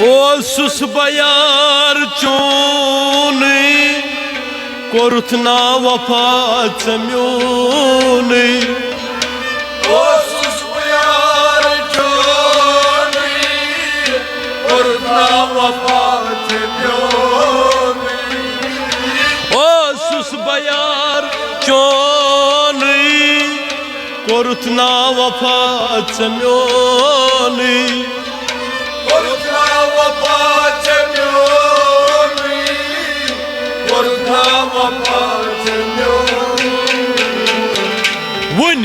ओसुस बयार चोन कोरुथ ना वफा चम्योन ओसुस बयार चोन कोरुथ ना वफा चम्योन ओसुस बयार चोन कोरुथ ना वफा चम्योन वन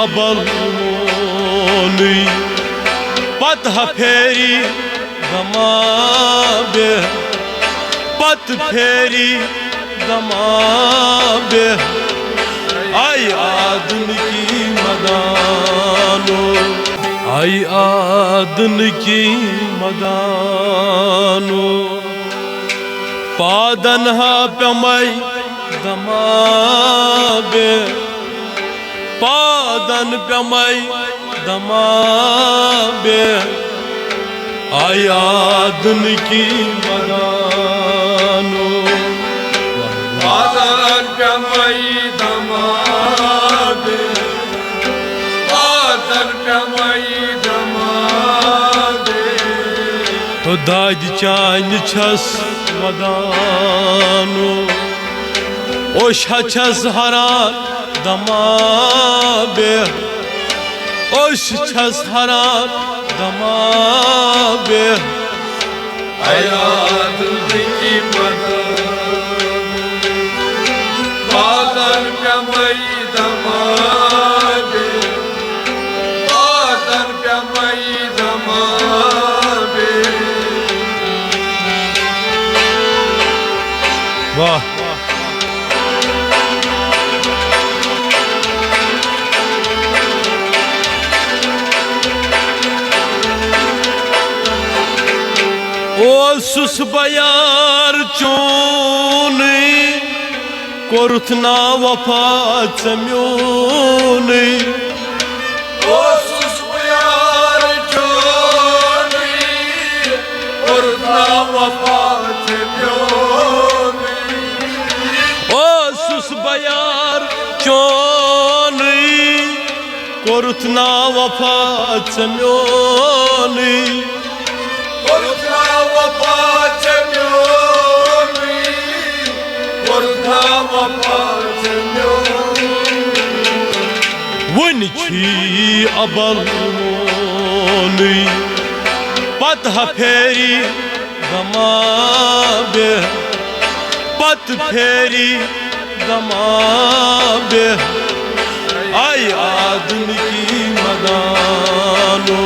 अबल मोनी पत फेरी दमाबे पत फेरी दमाबे आई आदन की मदानो आई आदन की मदानो पादन हा प्यमई दमाबे पादन प्यमई दमाबे आई आदन की मदानो पादन प्यमई दमाबे पादन प्यमई दमाबे तो दाद चान छस वदानो ओश छस हरान दमाबे ओश छस हरान दमाबे आयाद की पादन प्यमई दमाबे पादन प्यमई दमाबे वाह ओसुस बयार चोन कोरुथ ना वफा चम्योन ओसुस बयार चोन कोरुथ ना वफा चम्योन ओसुस बयार चोन कोरुथ ना वफा चम्योन वन अबल मोनी पत फेरी दमाबे पत फेरी दमाबे आई आदन की मदानो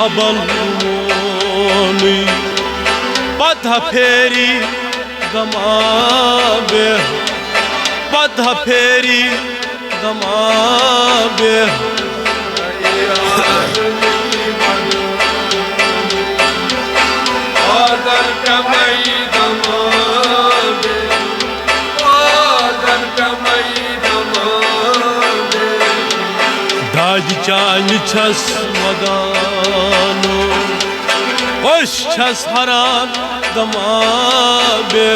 अबल मोनी पत फेरी दमाबे पत फेरी दमाबे दाज चान छस वदानो ओश छस हरान दमाबे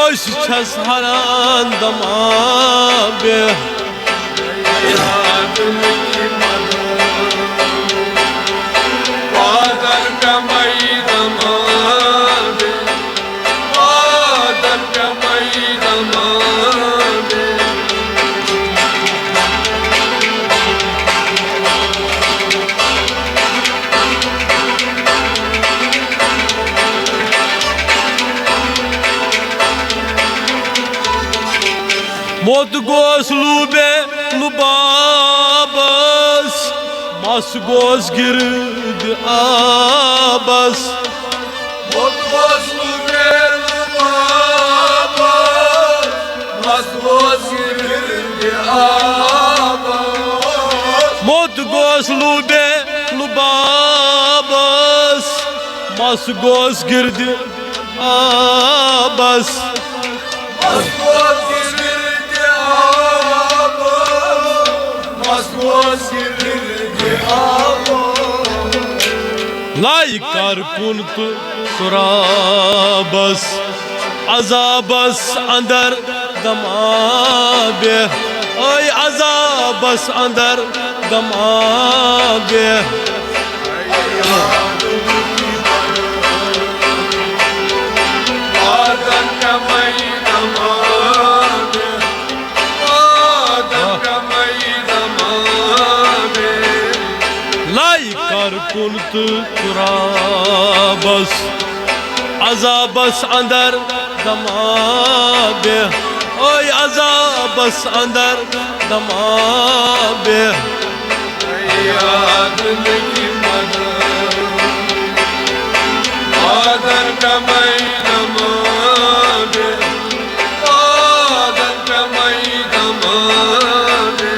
ओश छस हरान दमाबे पादन प्यमई दमाबे पादन प्यमई दमाबे मोत गोस लूबे लुबाबस मस गोस गिर्द आबस मोत गोस लूबे लुबाबस मस गोस गिर्द आबस मोत गोस लूबे लुबाबस मस गोस गिर्द आबस आबस Masboz girirdi abo, masboz girirdi abo. लाई कर कुन तो सुराबस अजाबस अंदर दमाबे ओय अजाबस अंदर दमाबे Adan kamay damabe, adan kamay damabe. लाई कर कुन तो सुराबस अजाबस अंदर दमाबे ओय अजाबस अंदर दमाबे याद लगी मना, adan kamay damabe, adan kamay damabe.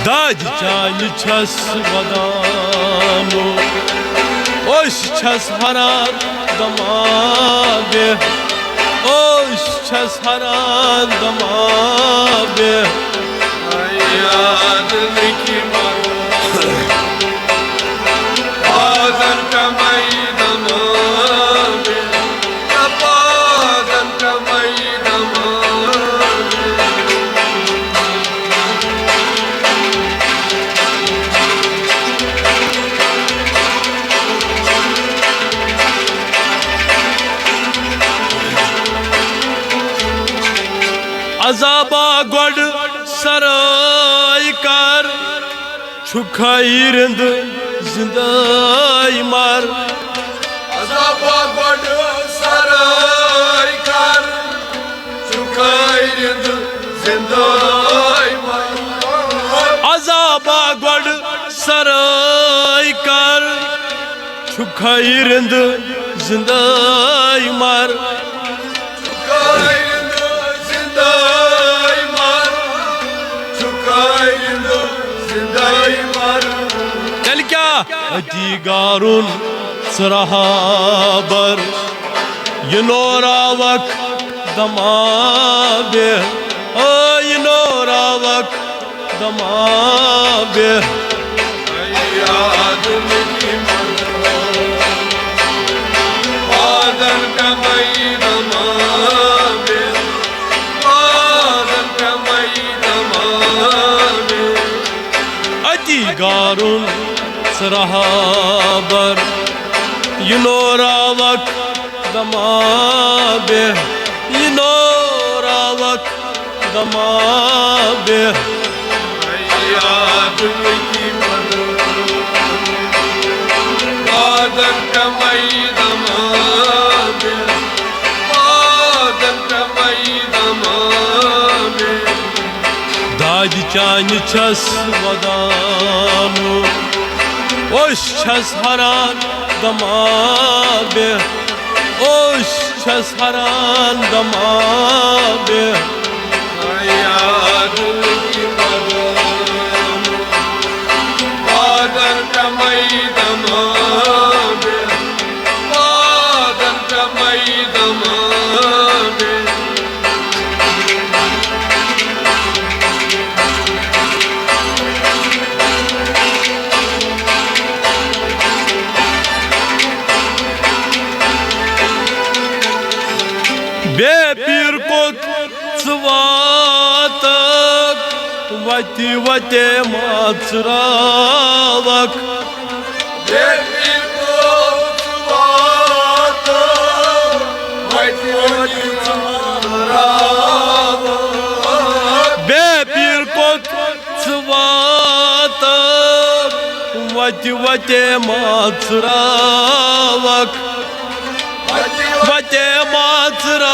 दाज चाल छस वदानो ओश छस हरान दमाबे ओश छस हरान दमाबे याद लगी मना, adan kamay damabe, adan kamay damabe. अजाबा गोड सराय कर छुखाइरंद जिंदाई मार Azaba god saray kar, çukayırdı zinday may. अजाबा गोड सराय कर छुखाइरंद जिंदाई मार Çukayırdı zinday mar, çukayırdı zinday mar. चल क्या अतीगारुन सराहाबर ये नोरावक दमाबे ओ ये नोरावक दमाबे Yad lagi mana, adan kamay damabe, adan kamay damabe. अतीगारुन सराहाबर ये नोरावक दमाबे ये नोरावक दमाबे याद लगी मना, adan kamay damabe, adan kamay damabe. दाज चान छस वदानो ओश छस हरान दमाबे ओश छस हरान दमाबे याद लगी मना, adan kamay damabe, adan kamay damabe. बेपीर कोत स्वातक वति वते माचरावक Devir kutsuvatı, haydi çağırava. बेपीर कोत स्वातक वति वते माचरावक Haydi वते माचरावक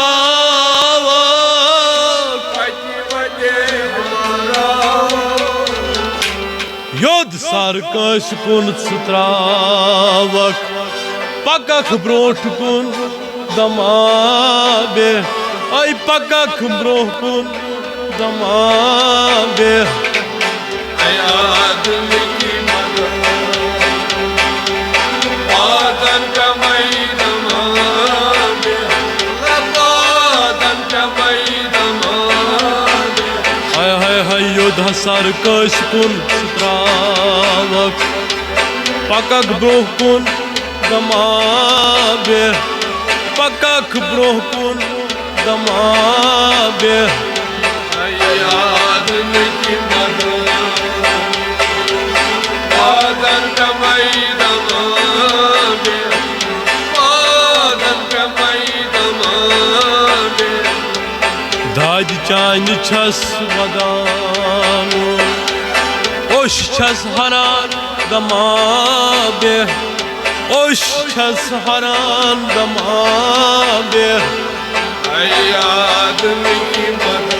योद सारकश कुन सुत्रावक पकख ब्रोठ कुन दमाबे ऐ पकख ब्रोह कुन दमाबे याद लगी मना, adan kamay damabe, युद्ध सर कश कुन त्रावक पकक ब्रोह कुन दमाबे पकक ब्रोह कुन दमाबे याद की मद बादल कमई दमाबे बादल कमई दमाबे दाज चान छस वदान ओश छस हरान दमाबे ओश छस हरान दमाबे याद की मद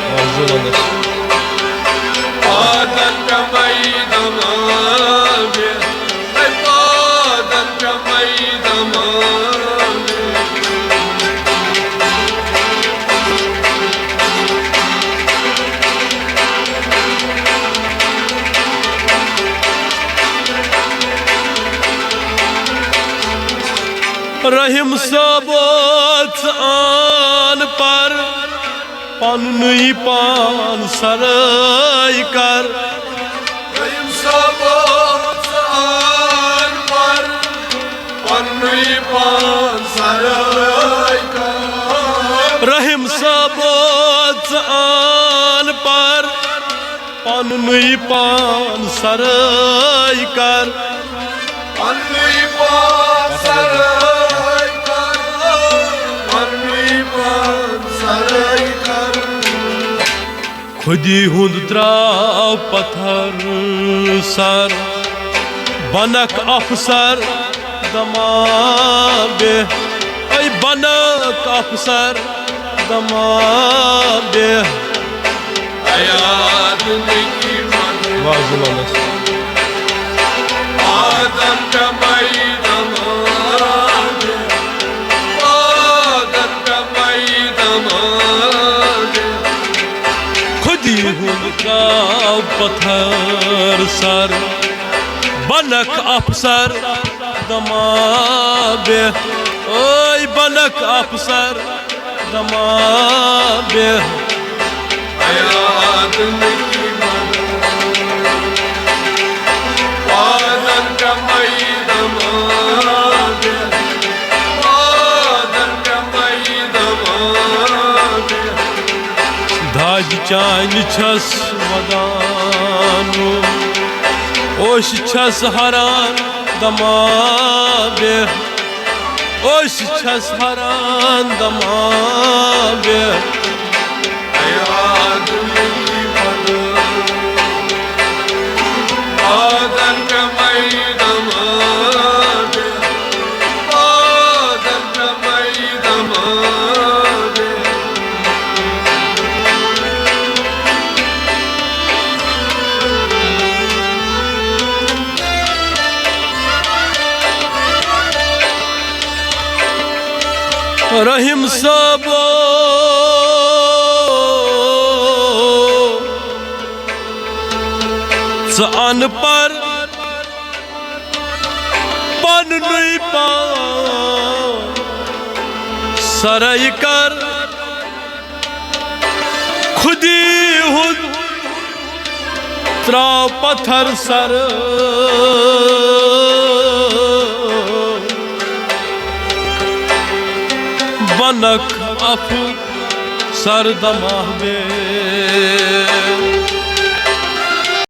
बादल कमई दमाबे बादल कमई दमाबे रहीम सबोत आन पर पन्नुई पान सरई कर रहीम सबोत आन पर पन्नुई पान सरई कर रहीम सबोत आन पर पन्नुई पान सरई कर पन्नुई पान सरई कर पन्नुई पान सरई कर खुदी हुंद त्राव पत्थर सर बनक अफसर दमाबे ऐ बनक अफसर दमाबे याद की मद वाजुलस बादल कमई दमाबे बादल कमई दमाबे खुदी हुंद त्राव पत्थर सर बनक अफसर दमाबे ओय बनक अफसर दमाबे याद की मद बादल कमई दमाबे बादल कमई दमाबे धाज चान छस वदानु ओश छस हरान दमाबे ओश छस हरान दमाबे याद की मद बादल कमई दमाबे बादल कमई दमाबे रहीम सबो सान पर पन्नुई पान सरई कर खुदी हुद त्राव पत्थर सर बनक अफ सर दमाबे